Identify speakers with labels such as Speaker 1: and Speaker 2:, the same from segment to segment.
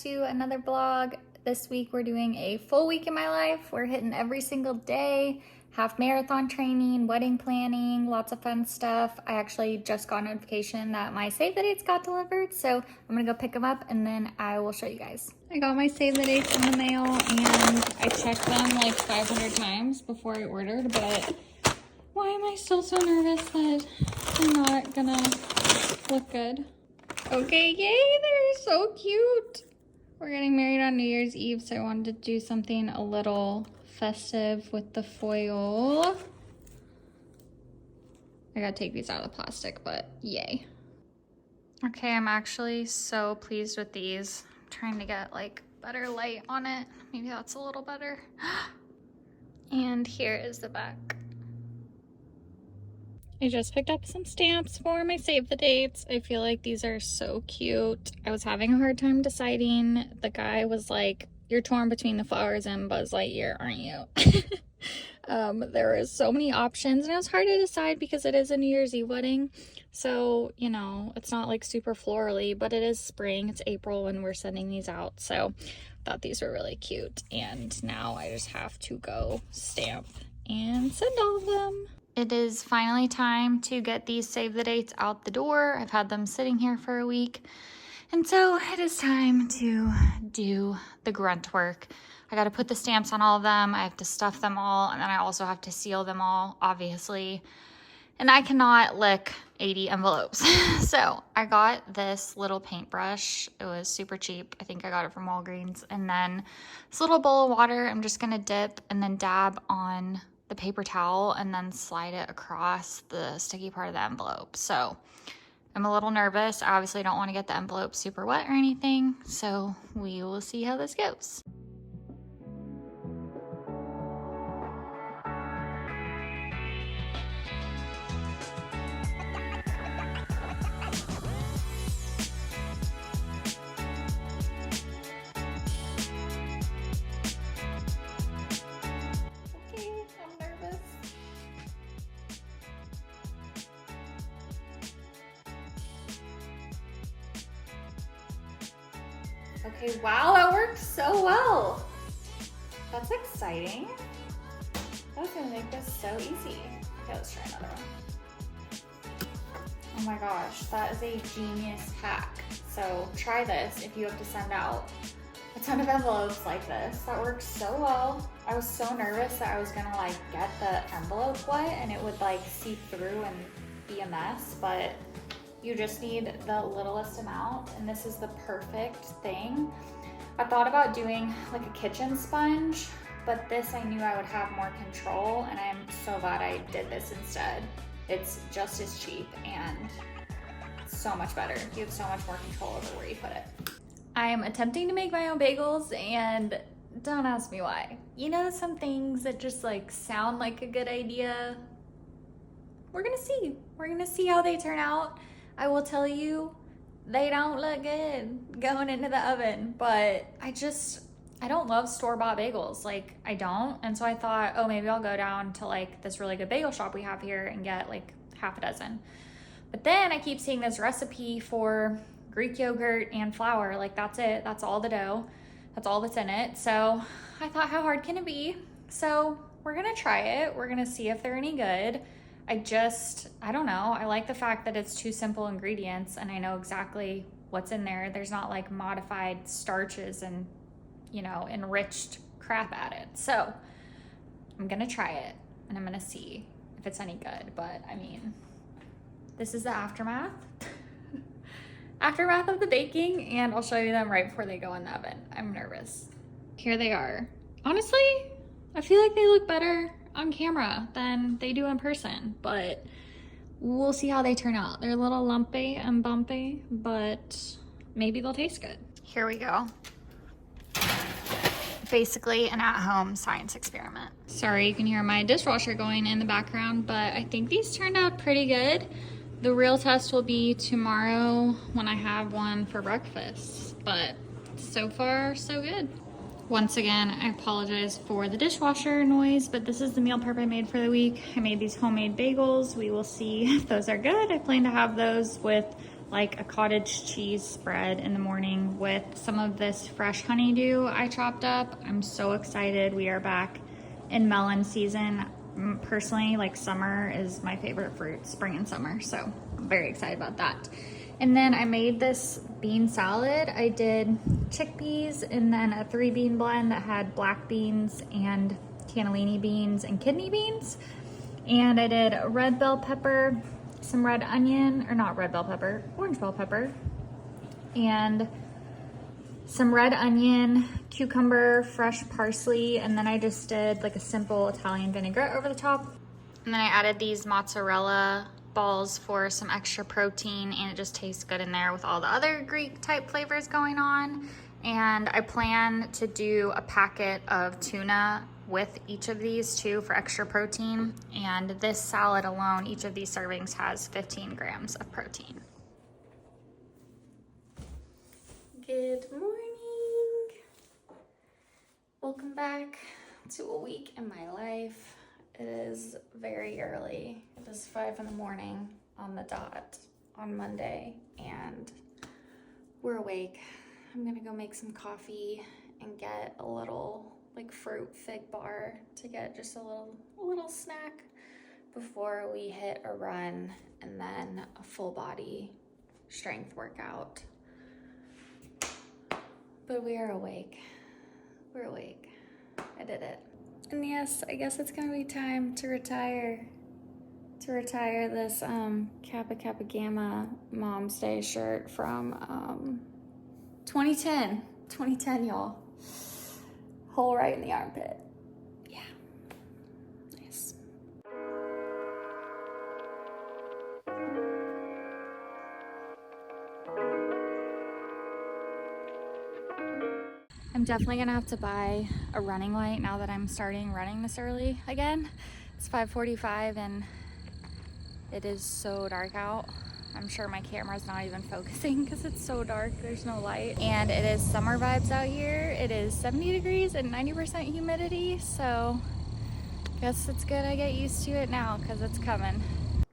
Speaker 1: to another vlog. This week we're doing a full week in my life. We're hitting every single day, half marathon training, wedding planning, lots of fun stuff. I actually just got a notification that my save the dates got delivered, so I'm gonna go pick them up and then I will show you guys. I got my save the dates in the mail and I checked them like 500 times before I ordered, but why am I still so nervous that they're not gonna look good? Okay, yay, they're so cute. We're getting married on New Year's Eve, so I wanted to do something a little festive with the foil. I gotta take these out of the plastic, but yay. Okay, I'm actually so pleased with these. I'm trying to get like better light on it. Maybe that's a little better. And here is the back. I just picked up some stamps for my save the dates. I feel like these are so cute. I was having a hard time deciding. The guy was like, "You're torn between the flowers and Buzz Lightyear, aren't you?" There was so many options and it was hard to decide because it is a New Year's Eve wedding. So, you know, it's not like super florally, but it is spring. It's April when we're sending these out. So I thought these were really cute. And now I just have to go stamp and send all of them. It is finally time to get these save the dates out the door. I've had them sitting here for a week. And so it is time to do the grunt work. I got to put the stamps on all of them. I have to stuff them all. And then I also have to seal them all, obviously. And I cannot lick 80 envelopes. So I got this little paintbrush. It was super cheap. I think I got it from Walgreens. And then this little bowl of water, I'm just going to dip and then dab on the paper towel and then slide it across the sticky part of the envelope. So I'm a little nervous. I obviously don't want to get the envelope super wet or anything. So we will see how this goes. Okay, wow, that worked so well. That's exciting. That was gonna make this so easy. Okay, let's try another one. Oh my gosh, that is a genius hack. So try this if you have to send out a ton of envelopes like this. That works so well. I was so nervous that I was gonna like get the envelope wet and it would like seep through and be a mess, but you just need the littlest amount, and this is the perfect thing. I thought about doing like a kitchen sponge, but this I knew I would have more control, and I'm so glad I did this instead. It's just as cheap and so much better. You have so much more control over where you put it. I am attempting to make my own bagels, and don't ask me why. You know, some things that just like sound like a good idea. We're gonna see. We're gonna see how they turn out. I will tell you, they don't look good going into the oven, but I don't love store-bought bagels. Like, I don't. And so I thought, oh, maybe I'll go down to like this really good bagel shop we have here and get like half a dozen. But then I keep seeing this recipe for Greek yogurt and flour. Like, that's it. That's all the dough. That's all that's in it. So I thought, how hard can it be? So we're gonna try it. We're gonna see if they're any good. I don't know. I like the fact that it's two simple ingredients and I know exactly what's in there. There's not like modified starches and, you know, enriched crap added. So I'm gonna try it and I'm gonna see if it's any good. But I mean, this is the aftermath. Aftermath of the baking, and I'll show you them right before they go in the oven. I'm nervous. Here they are. Honestly, I feel like they look better on camera than they do in person, but we'll see how they turn out. They're a little lumpy and bumpy, but maybe they'll taste good. Here we go. Basically an at-home science experiment. Sorry, you can hear my dishwasher going in the background, but I think these turned out pretty good. The real test will be tomorrow when I have one for breakfast, but so far, so good. Once again, I apologize for the dishwasher noise, but this is the meal prep I made for the week. I made these homemade bagels. We will see if those are good. I plan to have those with like a cottage cheese spread in the morning with some of this fresh honeydew I chopped up. I'm so excited. We are back in melon season. Personally, like summer is my favorite fruit, spring and summer. So I'm very excited about that. And then I made this bean salad. I did chickpeas and then a 3-bean blend that had black beans and cannellini beans and kidney beans. And I did red bell pepper, some red onion, or not red bell pepper, orange bell pepper, and some red onion, cucumber, fresh parsley, and then I just did like a simple Italian vinaigrette over the top. And then I added these mozzarella balls for some extra protein, and it just tastes good in there with all the other Greek type flavors going on. And I plan to do a packet of tuna with each of these too for extra protein. And this salad alone, each of these servings has 15 grams of protein. Good morning. Welcome back to a week in my life. It is very early. It is 5 in the morning on the dot on Monday, and we're awake. I'm gonna go make some coffee and get a little like fruit fig bar to get just a little snack before we hit a run and then a full body strength workout. But we are awake. We're awake. I did it. And yes, I guess it's gonna be time to retire. To retire this Kappa Kappa Gamma Mom's Day shirt from 2010. 2010, y'all. Hole right in the armpit. Yeah. Nice. I'm definitely gonna have to buy a running light now that I'm starting running this early again. It's 5:45 and it is so dark out. I'm sure my camera's not even focusing because it's so dark, there's no light. And it is summer vibes out here. It is 70 degrees and 90% humidity, so I guess it's good I get used to it now because it's coming.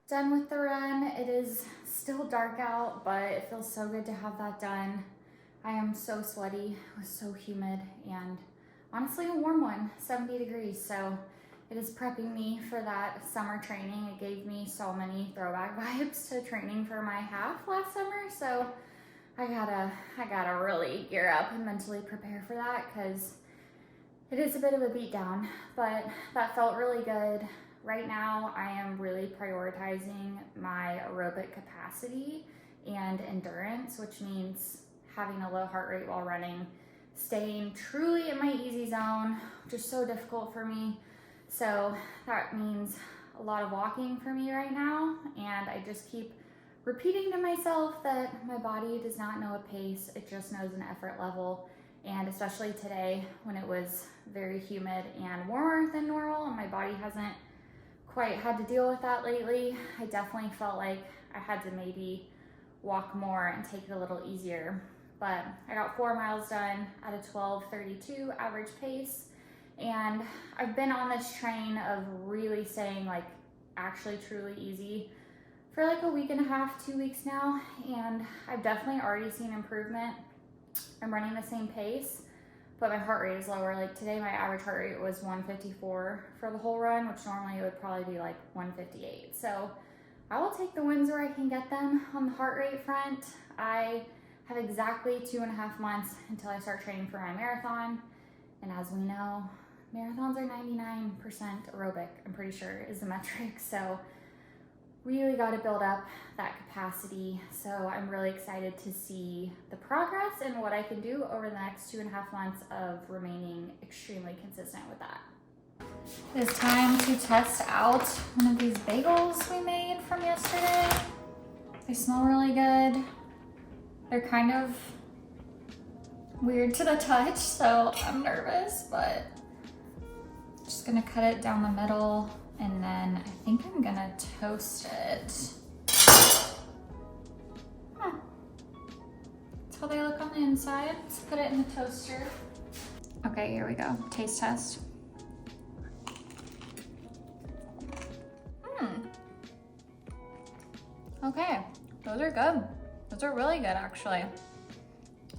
Speaker 1: Done with the run. It is still dark out, but it feels so good to have that done. I am so sweaty, it was so humid, and honestly a warm one, 70 degrees, so it is prepping me for that summer training. It gave me so many throwback vibes to training for my half last summer, so I gotta really gear up and mentally prepare for that because it is a bit of a beatdown, but that felt really good. Right now, I am really prioritizing my aerobic capacity and endurance, which means having a low heart rate while running, staying truly in my easy zone, which is so difficult for me. So that means a lot of walking for me right now, and I just keep repeating to myself that my body does not know a pace, it just knows an effort level. And especially today when it was very humid and warmer than normal, and my body hasn't quite had to deal with that lately, I definitely felt like I had to maybe walk more and take it a little easier. But I got 4 miles done at a 12:32 average pace. And I've been on this train of really staying like actually truly easy for like a week and a half, 2 weeks now. And I've definitely already seen improvement. I'm running the same pace, but my heart rate is lower. Like today, my average heart rate was 154 for the whole run, which normally it would probably be like 158. So I will take the wins where I can get them on the heart rate front. I have exactly 2.5 months until I start training for my marathon. And as we know, marathons are 99% aerobic, I'm pretty sure is the metric. So really got to build up that capacity. So I'm really excited to see the progress and what I can do over the next 2.5 months of remaining extremely consistent with that. It's time to test out one of these bagels we made from yesterday. They smell really good. They're kind of weird to the touch, so I'm nervous, but just gonna cut it down the middle, and then I think I'm gonna toast it. That's how they look on the inside. Let's put it in the toaster. Okay, here we go. Taste test. Okay, those are good. They're really good, actually.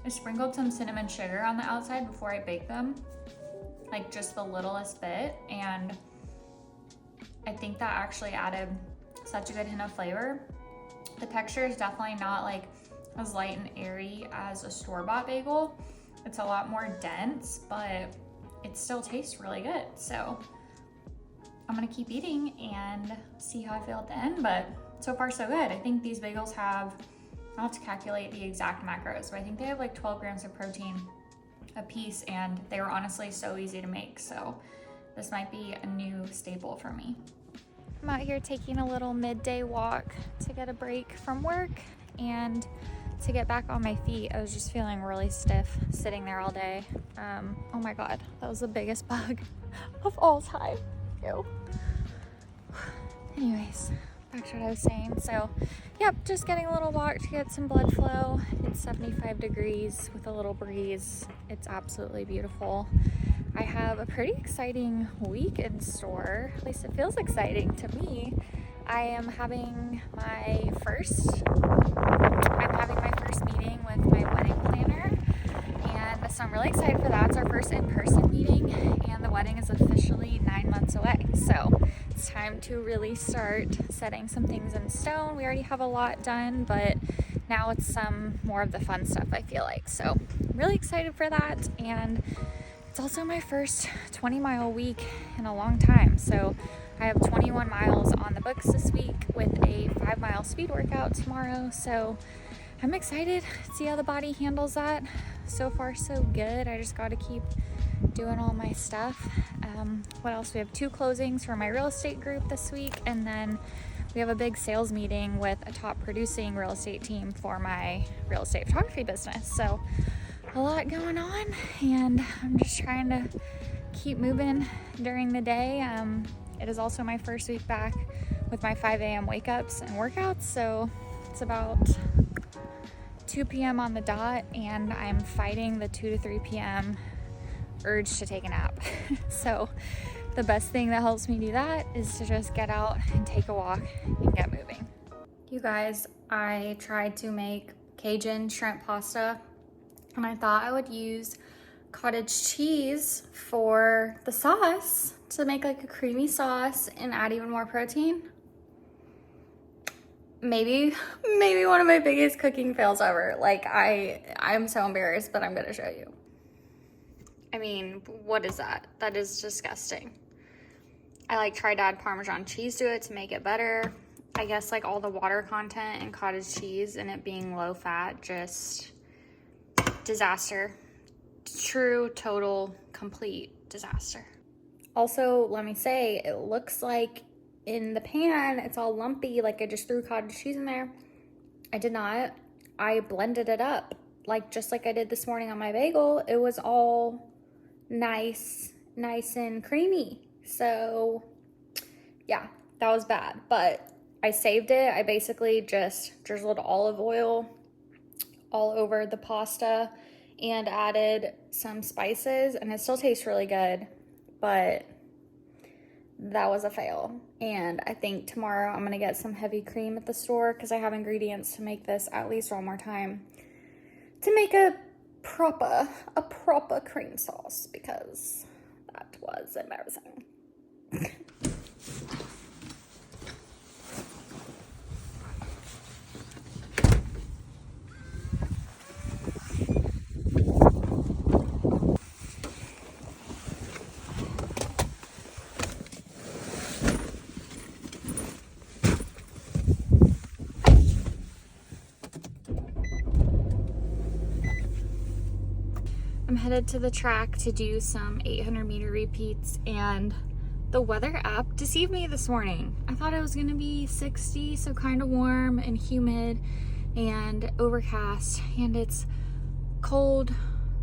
Speaker 1: I sprinkled some cinnamon sugar on the outside before I baked them, like just the littlest bit, and I think that actually added such a good hint of flavor. The texture is definitely not like as light and airy as a store-bought bagel. It's a lot more dense, but it still tastes really good. So I'm gonna keep eating and see how I feel at the end, but so far so good. I think these bagels have, I'll have to calculate the exact macros, but I think they have like 12 grams of protein a piece, and they were honestly so easy to make. So this might be a new staple for me. I'm out here taking a little midday walk to get a break from work and to get back on my feet. I was just feeling really stiff sitting there all day. Oh my God, that was the biggest bug of all time. Ew. Anyways, back to what I was saying. So, yep, just getting a little walk to get some blood flow. It's 75 degrees with a little breeze. It's absolutely beautiful. I have a pretty exciting week in store. At least it feels exciting to me. I'm having my first meeting with my wedding planner, and so I'm really excited for that. It's our first in-person meeting, and the wedding is officially 9 months away. So it's time to really start setting some things in stone. We already have a lot done, but now it's some more of the fun stuff, I feel like. So I'm really excited for that, and it's also my first 20-mile week in a long time. So I have 21 miles on the books this week with a 5-mile speed workout tomorrow. So I'm excited to see how the body handles that. So far, so good. I just got to keep doing all my stuff. What else? We have 2 closings for my real estate group this week, and then we have a big sales meeting with a top producing real estate team for my real estate photography business. So a lot going on, and I'm just trying to keep moving during the day. It is also my first week back with my 5 a.m. wake ups and workouts, so it's about 2 p.m. on the dot, and I'm fighting the 2 to 3 p.m. urge to take a nap. So the best thing that helps me do that is to just get out and take a walk and get moving. You guys, I tried to make Cajun shrimp pasta, and I thought I would use cottage cheese for the sauce to make like a creamy sauce and add even more protein. Maybe one of my biggest cooking fails ever. Like I'm so embarrassed, but I'm gonna show you. I mean, what is that? That is disgusting. I like tried to add Parmesan cheese to it to make it better. I guess like all the water content and cottage cheese and it being low fat, just disaster. True, total, complete disaster. Also, let me say, it looks like in the pan, it's all lumpy, like I just threw cottage cheese in there. I did not. I blended it up, like just like I did this morning on my bagel. It was all nice and creamy. So yeah, that was bad, but I saved it. I basically just drizzled olive oil all over the pasta and added some spices, and it still tastes really good, but that was a fail. And I think tomorrow I'm gonna get some heavy cream at the store because I have ingredients to make this at least one more time to make a proper cream sauce, because that was embarrassing. I'm headed to the track to do some 800-meter repeats, and the weather app deceived me this morning. I thought it was gonna be 60, so kind of warm and humid and overcast, and it's cold,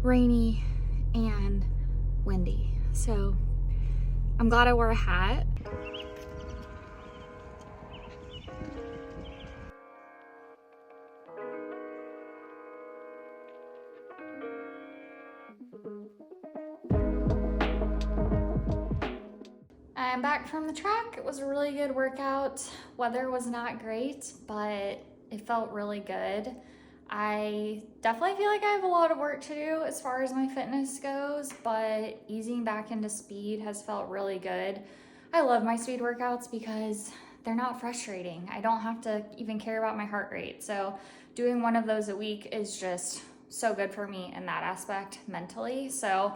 Speaker 1: rainy, and windy. So I'm glad I wore a hat. I'm back from the track. It was a really good workout. Weather was not great, but it felt really good. I definitely feel like I have a lot of work to do as far as my fitness goes, but easing back into speed has felt really good. I love my speed workouts because they're not frustrating. I don't have to even care about my heart rate. So doing one of those a week is just so good for me in that aspect mentally. So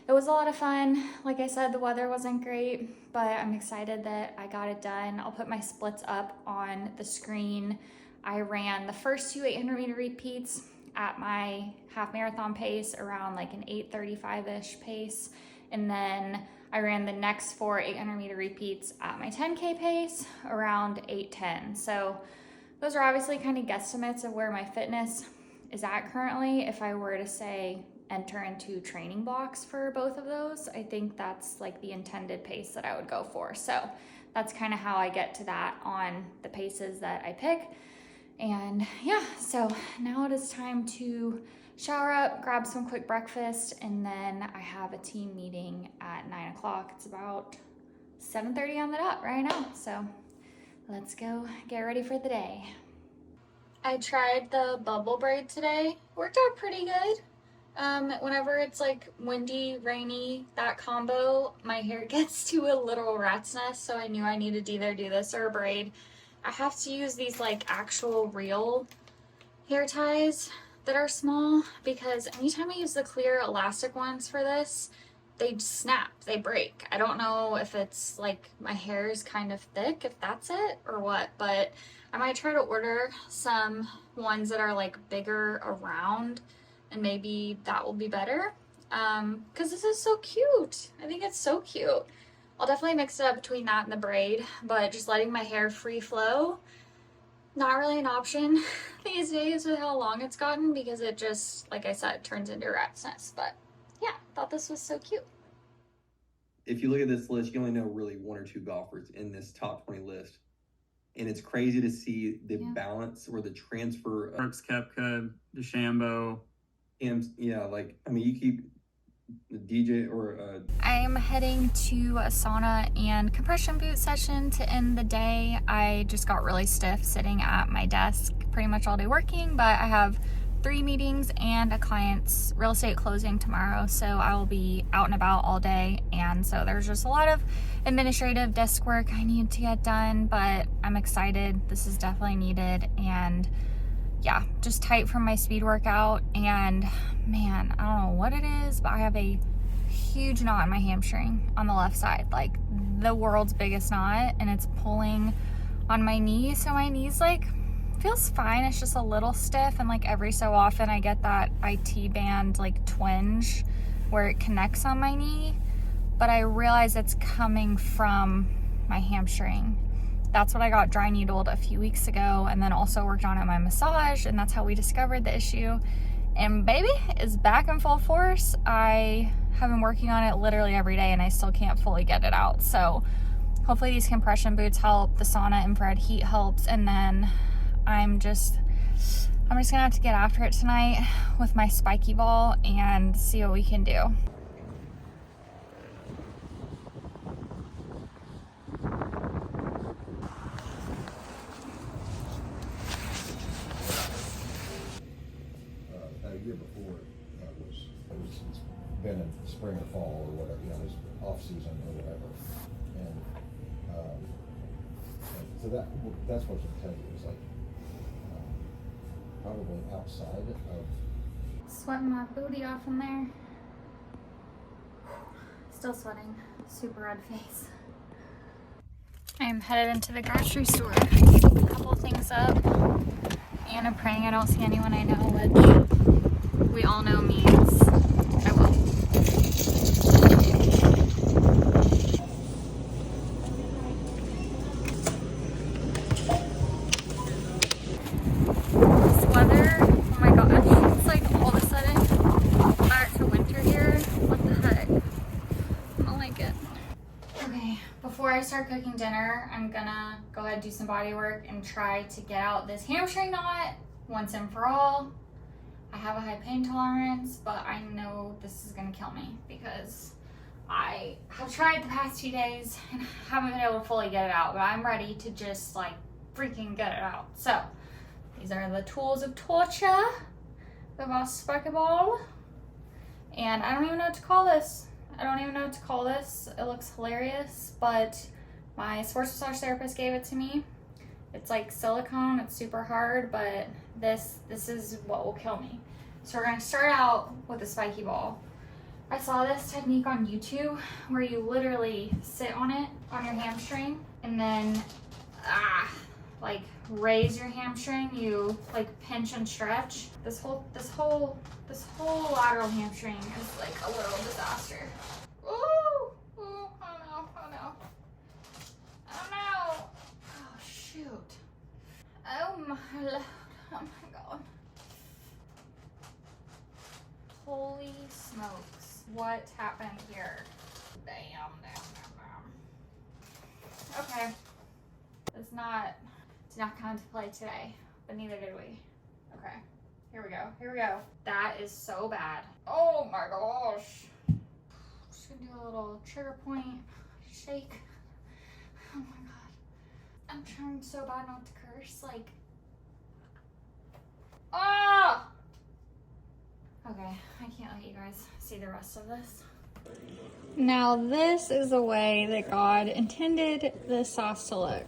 Speaker 1: it was a lot of fun. Like I said, the weather wasn't great, but I'm excited that I got it done. I'll put my splits up on the screen. I ran the first two 800-meter repeats at my half marathon pace around like an 8:35-ish pace. And then I ran the next four 800-meter repeats at my 10K pace around 8:10. So those are obviously kind of guesstimates of where my fitness is at currently. If I were to say enter into training blocks for both of those, I think that's like the intended pace that I would go for. So that's kind of how I get to that on the paces that I pick. And yeah, so now it is time to shower up, grab some quick breakfast, and then I have a team meeting at 9 o'clock. It's about 7:30 on the dot right now. So let's go get ready for the day. I tried the bubble braid today. Worked out pretty good. Whenever it's like windy, rainy, that combo, my hair gets to a literal rat's nest, so I knew I needed to either do this or a braid. I have to use these like actual real hair ties that are small because anytime I use the clear elastic ones for this, they snap, they break. I don't know if it's like my hair is kind of thick, if that's it or what, but I might try to order some ones that are like bigger around, and maybe that will be better. Because this is so cute. I think it's so cute. I'll definitely mix it up between that and the braid, but just letting my hair free flow, not really an option these days with how long it's gotten, because it just, like I said, turns into a rat's nest. But yeah, thought this was so cute.
Speaker 2: If you look at this list, you only know really one or two golfers in this top 20 list. And it's crazy to see the balance or the transfer of
Speaker 3: Brooks, Koepka, DeChambeau.
Speaker 2: And yeah, like, I mean, you keep the DJ or
Speaker 1: I'm heading to a sauna and compression boot session to end the day. I just got really stiff sitting at my desk pretty much all day working, but I have 3 meetings and a client's real estate closing tomorrow, so I will be out and about all day, and so there's just a lot of administrative desk work I need to get done, but I'm excited. This is definitely needed, and yeah, just tight from my speed workout. And man, I don't know what it is, but I have a huge knot in my hamstring on the left side, like the world's biggest knot, and it's pulling on my knee. So my knee's like feels fine, it's just a little stiff, and like every so often I get that IT band like twinge where it connects on my knee, but I realize it's coming from my hamstring. That's what I got dry needled a few weeks ago, and then also worked on at my massage, and that's how we discovered the issue. And baby is back in full force. I have been working on it literally every day, and I still can't fully get it out. So hopefully these compression boots help, the sauna infrared heat helps, and then I'm just gonna have to get after it tonight with my spiky ball and see what we can do.
Speaker 4: Year before it's been in spring or fall or whatever, you know, it's off season or whatever, and so that's what you tell you is like probably outside of
Speaker 1: Sweating my booty off in there. Still sweating, super red face. I am headed into the grocery store. A couple of things up, and I'm praying I don't see anyone I know, which we all know means I will. This weather, oh my gosh, it's like all of a sudden back to winter here. What the heck? I don't like it. Okay, before I start cooking dinner, I'm gonna go ahead and do some body work and try to get out this hamstring knot once and for all. I have a high pain tolerance, but I know this is gonna kill me because I have tried the past 2 days and haven't been able to fully get it out, but I'm ready to just like freaking get it out. So These are the tools of torture of our spiky ball. And I don't even know what to call this. It looks hilarious, but my sports massage therapist gave it to me. It's like silicone, it's super hard, but this is what will kill me. So we're gonna start out with a spiky ball. I saw this technique on YouTube where you literally sit on it, on your hamstring, and then like raise your hamstring. You like pinch and stretch. This whole lateral hamstring is like a little disaster. Ooh, ooh, oh no, oh no. Oh no. Oh shoot. Oh my lord. Oh my god. Holy smokes. What happened here? Damn. Okay. It's not come to play today, but neither did we. Okay. Here we go. That is so bad. Oh my gosh. Just gonna do a little trigger point shake. Oh my god. I'm trying so bad not to curse. Like, ah! Okay, I can't let you guys see the rest of this. Now this is the way that God intended this sauce to look.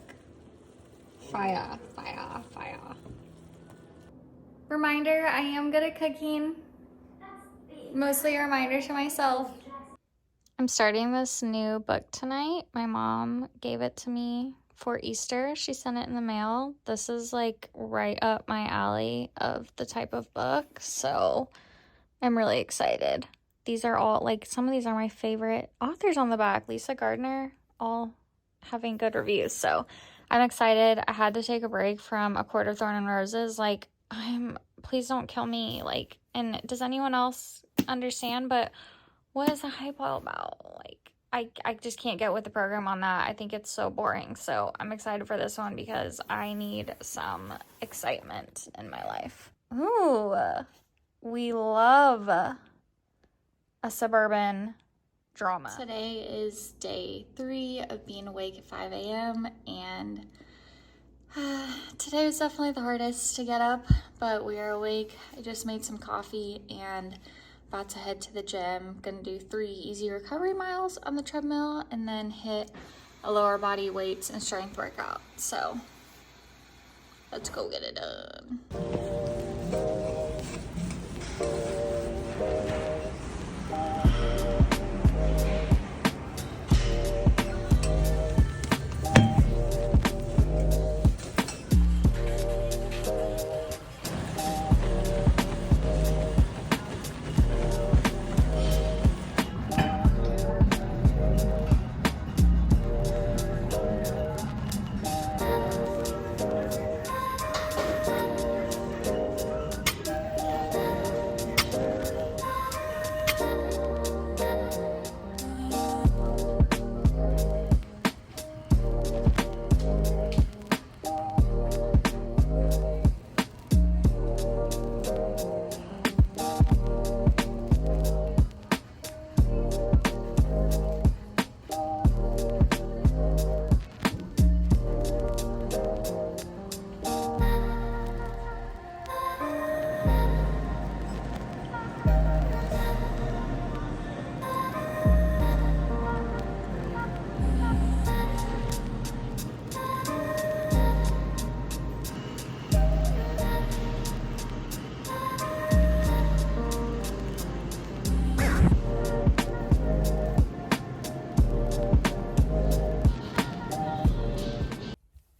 Speaker 1: Fire, fire, fire. Reminder, I am good at cooking. Mostly a reminder to myself. I'm starting this new book tonight. My mom gave it to me for Easter. She sent it in the mail. This is like right up my alley of the type of book, so I'm really excited. These are all, like, some of these are my favorite authors on the back. Lisa Gardner, all having good reviews, so I'm excited. I had to take a break from A Court of Thorn and Roses. Like, please don't kill me. Like, and does anyone else understand? But what is the hype all about? Like, I just can't get with the program on that. I think it's so boring. So I'm excited for this one because I need some excitement in my life. Ooh, we love a suburban drama. Today is day 3 of being awake at 5 a.m. and today was definitely the hardest to get up, but we are awake. I just made some coffee and about to head to the gym. Gonna do 3 easy recovery miles on the treadmill and then hit a lower body weights and strength workout. So let's go get it done.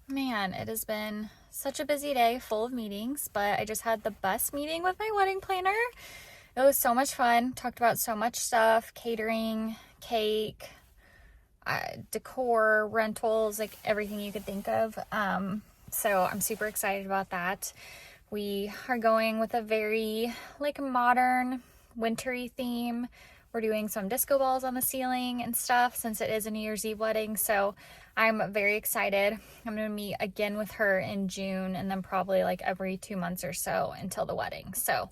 Speaker 1: Man, it has been such a busy day full of meetings, but I just had the best meeting with my wedding planner. It was so much fun. Talked about so much stuff, catering, cake, decor, rentals, like everything you could think of. So I'm super excited about that. We are going with a very like modern wintry theme. We're doing some disco balls on the ceiling and stuff since it is a New Year's Eve wedding. So I'm very excited. I'm going to meet again with her in June and then probably like every 2 months or so until the wedding. So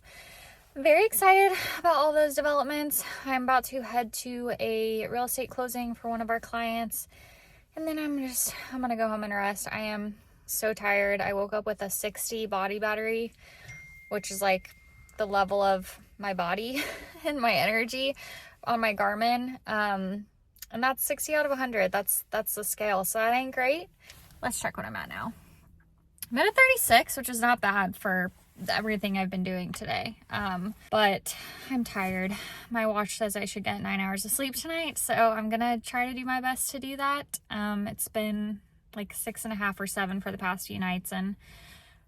Speaker 1: I'm very excited about all those developments. I'm about to head to a real estate closing for one of our clients. And then I'm going to go home and rest. I am so tired. I woke up with a 60 body battery, which is like the level of my body and my energy on my Garmin. And that's 60 out of 100. That's the scale. So that ain't great. Let's check what I'm at now. I'm at a 36, which is not bad for everything I've been doing today. But I'm tired. My watch says I should get 9 hours of sleep tonight, so I'm gonna try to do my best to do that. It's been like 6.5 or 7 for the past few nights, and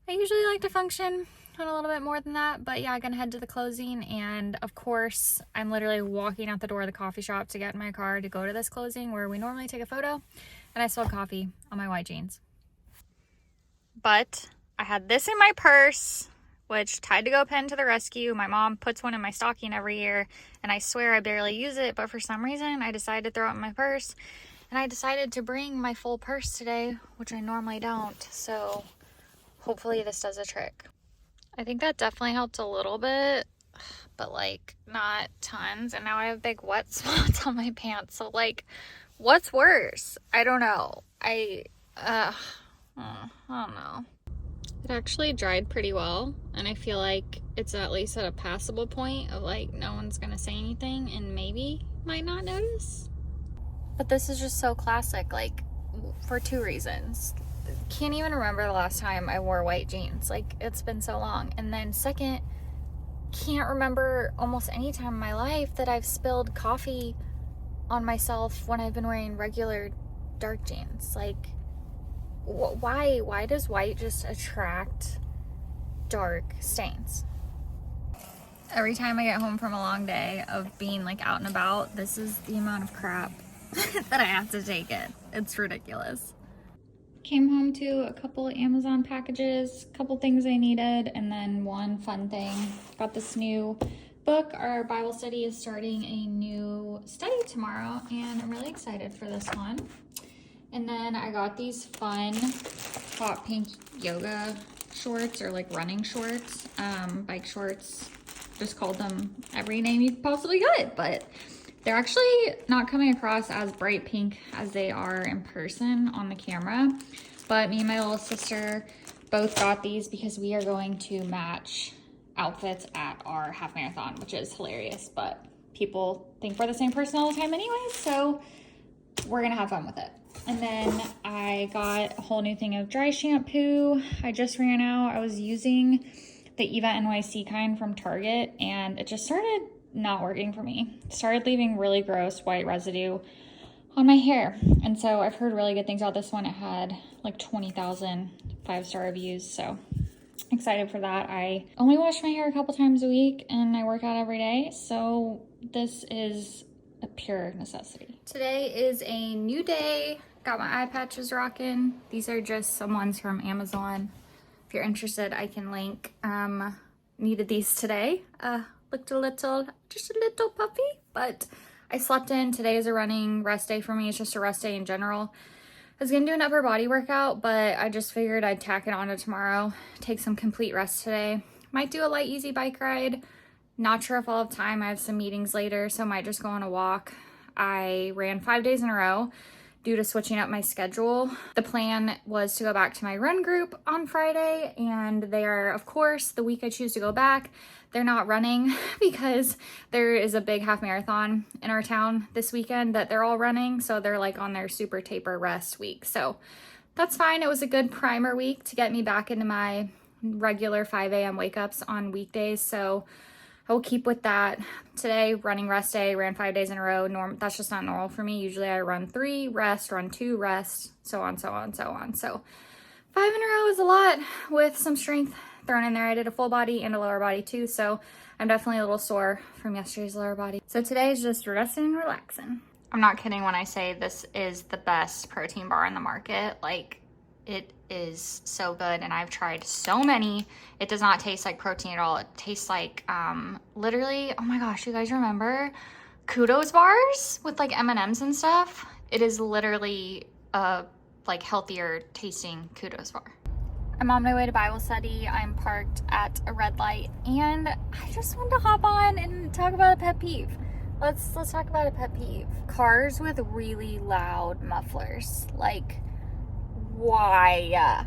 Speaker 1: I usually like to function on a little bit more than that. But yeah, I'm gonna head to the closing, and of course I'm literally walking out the door of the coffee shop to get in my car to go to this closing where we normally take a photo, and I spilled coffee on my white jeans. But I had this in my purse, which tied to go pen to the rescue. My mom puts one in my stocking every year, and I swear I barely use it, but for some reason I decided to throw it in my purse, and I decided to bring my full purse today, which I normally don't. So hopefully this does a trick. I think that definitely helped a little bit, but like not tons. And now I have big wet spots on my pants. So like, what's worse? I don't know. I don't know. It actually dried pretty well, and I feel like it's at least at a passable point of like no one's gonna say anything and maybe might not notice. But this is just so classic, like for 2 reasons. Can't even remember the last time I wore white jeans. Like, it's been so long. And then second, can't remember almost any time in my life that I've spilled coffee on myself when I've been wearing regular dark jeans. Like, why does white just attract dark stains? Every time I get home from a long day of being like out and about, this is the amount of crap that I have to take in. It's ridiculous. Came home to a couple Amazon packages, a couple things I needed, and then one fun thing. Got this new book. Our Bible study is starting a new study tomorrow, and I'm really excited for this one. And then I got these fun hot pink yoga shorts, or like running shorts, bike shorts. Just called them every name you could possibly get, but they're actually not coming across as bright pink as they are in person on the camera. But me and my little sister both got these because we are going to match outfits at our half marathon, which is hilarious, but people think we're the same person all the time anyway, so we're gonna have fun with it. And then I got a whole new thing of dry shampoo. I just ran out. I was using the Eva NYC kind from Target, and it just started not working for me. It started leaving really gross white residue on my hair. And so I've heard really good things about this one. It had like 20,000 5-star reviews, so excited for that. I only wash my hair a couple times a week, and I work out every day, so this is a pure necessity. Today is a new day. Got my eye patches rocking. These are just some ones from Amazon. If you're interested, I can link. Needed these today. Looked just a little puffy, but I slept in. Today is a running rest day for me. It's just a rest day in general. I was gonna do an upper body workout, but I just figured I'd tack it on to tomorrow. Take some complete rest today. Might do a light, easy bike ride. Not sure if I'll have time. I have some meetings later, so I might just go on a walk. I ran 5 days in a row due to switching up my schedule. The plan was to go back to my run group on Friday, and they are, of course, the week I choose to go back, they're not running because there is a big half marathon in our town this weekend that they're all running, so they're like on their super taper rest week. So that's fine. It was a good primer week to get me back into my regular 5 a.m. wake ups on weekdays, so I will keep with that. Today, running rest day, ran 5 days in a row. That's just not normal for me. Usually I run 3, rest, run 2, rest, so on, so on, so on. So 5 in a row is a lot with some strength thrown in there. I did a full body and a lower body too, so I'm definitely a little sore from yesterday's lower body. So today is just resting and relaxing. I'm not kidding when I say this is the best protein bar in the market. Like, it is so good, and I've tried so many. It does not taste like protein at all. It tastes like literally, oh my gosh, you guys remember Kudos bars with like M&Ms and stuff? It is literally a like healthier tasting Kudos bar. I'm on my way to Bible study. I'm parked at a red light, and I just wanted to hop on and talk about a pet peeve. Let's talk about a pet peeve. Cars with really loud mufflers. Like, why?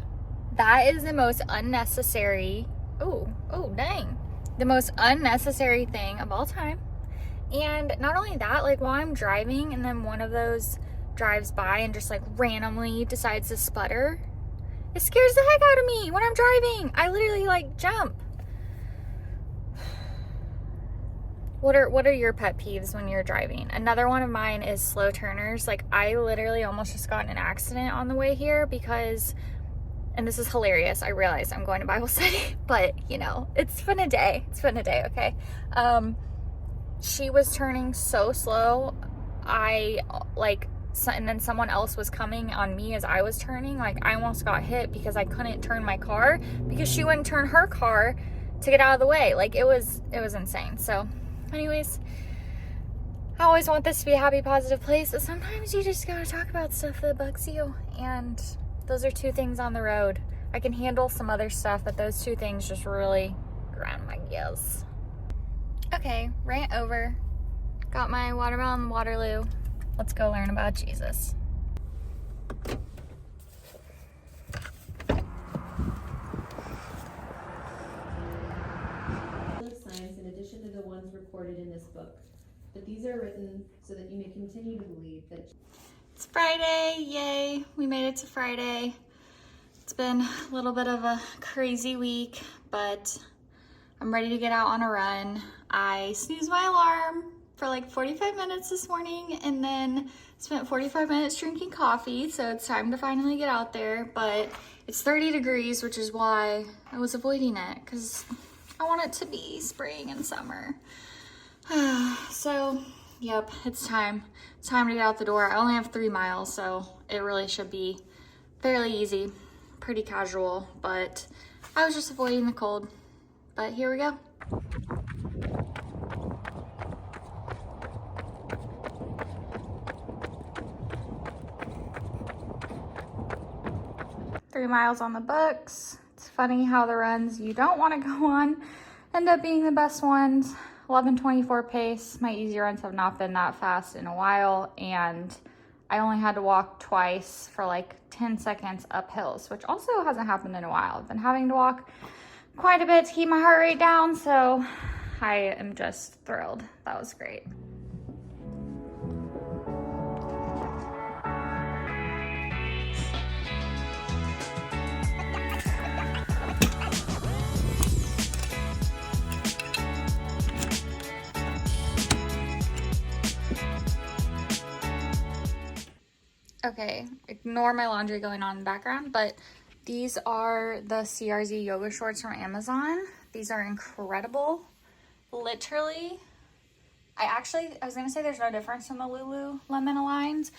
Speaker 1: That is the most unnecessary, oh dang, the most unnecessary thing of all time. And not only that, like while I'm driving and then one of those drives by and just like randomly decides to sputter, it scares the heck out of me when I'm driving. I literally like jump. What are your pet peeves when you're driving? Another one of mine is slow turners. Like I literally almost just got in an accident on the way here because, and this is hilarious, I realize I'm going to Bible study, but you know, it's been a day, okay? She was turning so slow, and then someone else was coming on me as I was turning. Like I almost got hit because I couldn't turn my car because she wouldn't turn her car to get out of the way. Like it was insane. So anyways, I always want this to be a happy, positive place, but sometimes you just gotta talk about stuff that bugs you. And those are two things on the road. I can handle some other stuff, but those two things just really grind my gears. Okay, rant over. Got my watermelon Waterloo. Let's go learn about Jesus.
Speaker 5: Signs in addition to the ones recorded in this book, but these are written so that you may continue to believe that.
Speaker 1: It's Friday, yay, we made it to Friday. It's been a little bit of a crazy week, but I'm ready to get out on a run. I snoozed my alarm for like 45 minutes this morning and then spent 45 minutes drinking coffee, so it's time to finally get out there. But it's 30 degrees, which is why I was avoiding it, because I want it to be spring and summer. So, yep, it's time. It's time to get out the door. I only have 3 miles, so it really should be fairly easy, pretty casual, but I was just avoiding the cold. But here we go. Three miles on the books. It's funny how the runs you don't want to go on end up being the best ones. 11:24 pace. My easy runs have not been that fast in a while, and I only had to walk twice for like 10 seconds up hills, which also hasn't happened in a while. I've been having to walk quite a bit to keep my heart rate down, so I am just thrilled. That was great. Okay, ignore my laundry going on in the background, but these are the CRZ yoga shorts from Amazon. These are incredible. Literally, I was gonna say there's no difference from the Lululemon lines,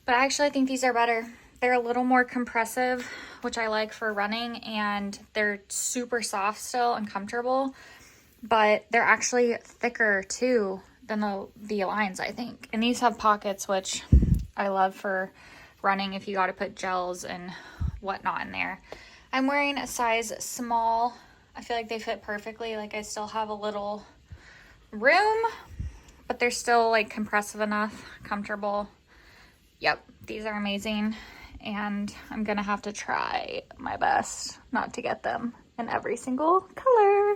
Speaker 1: but I think these are better. They're a little more compressive, which I like for running, and they're super soft still and comfortable, but they're actually thicker too than the Aligns, I think. And these have pockets, which I love for running if you got to put gels and whatnot in there. I'm wearing a size small. I feel like they fit perfectly. Like I still have a little room, but they're still like compressive enough, comfortable. Yep, these are amazing. And I'm gonna have to try my best not to get them in every single color.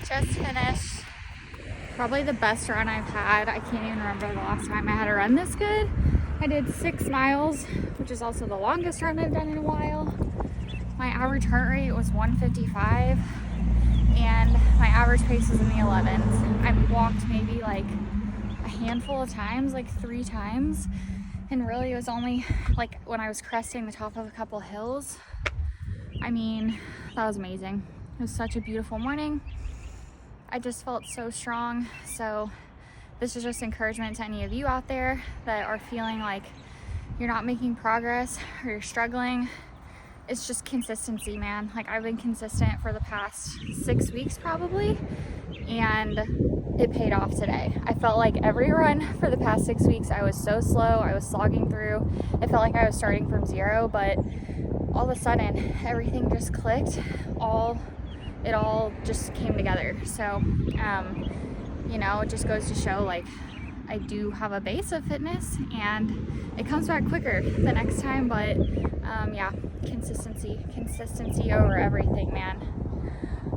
Speaker 1: Just finished probably the best run I've had. I can't even remember the last time I had a run this good. I did 6 miles, which is also the longest run I've done in a while. My average heart rate was 155 and my average pace was in the 11s. I've walked maybe like a handful of times, like 3 times, and really it was only like when I was cresting the top of a couple hills. I mean, that was amazing. It was such a beautiful morning. I just felt so strong. So this is just encouragement to any of you out there that are feeling like you're not making progress or you're struggling. It's just consistency, man. Like I've been consistent for the past 6 weeks probably, and it paid off today. I felt like every run for the past 6 weeks, I was so slow, I was slogging through. It felt like I was starting from zero, but all of a sudden everything just clicked. it all just came together. So, you know, it just goes to show, like, I do have a base of fitness and it comes back quicker the next time, but yeah, consistency over everything, man.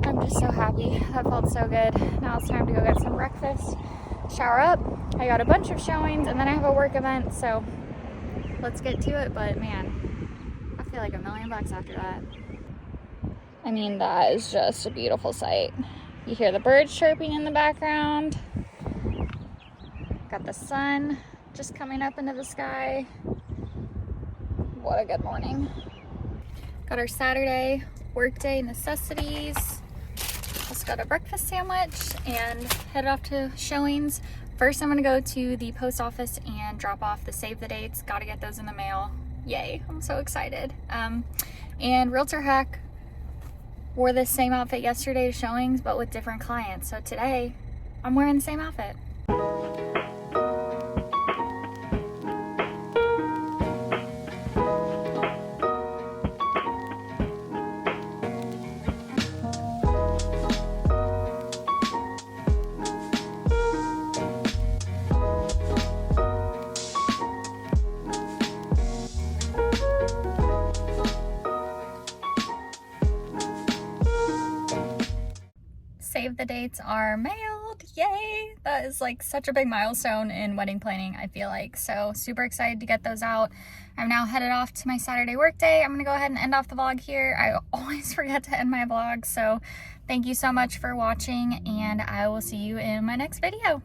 Speaker 1: I'm just so happy. That felt so good. Now it's time to go get some breakfast, shower up. I got a bunch of showings and then I have a work event, so let's get to it. But man, I feel like $1 million after that. I mean, that is just a beautiful sight. You hear the birds chirping in the background. Got the sun just coming up into the sky. What a good morning. Got our Saturday workday necessities. Just got a breakfast sandwich and headed off to showings. First, I'm gonna go to the post office and drop off the save the dates. Gotta get those in the mail. Yay, I'm so excited. And Realtor Hack wore this same outfit yesterday to showings, but with different clients. So today, I'm wearing the same outfit. Save the dates are mailed. Yay! That is like such a big milestone in wedding planning, I feel like. So super excited to get those out. I'm now headed off to my Saturday workday. I'm gonna go ahead and end off the vlog here. I always forget to end my vlog, so thank you so much for watching and I will see you in my next video.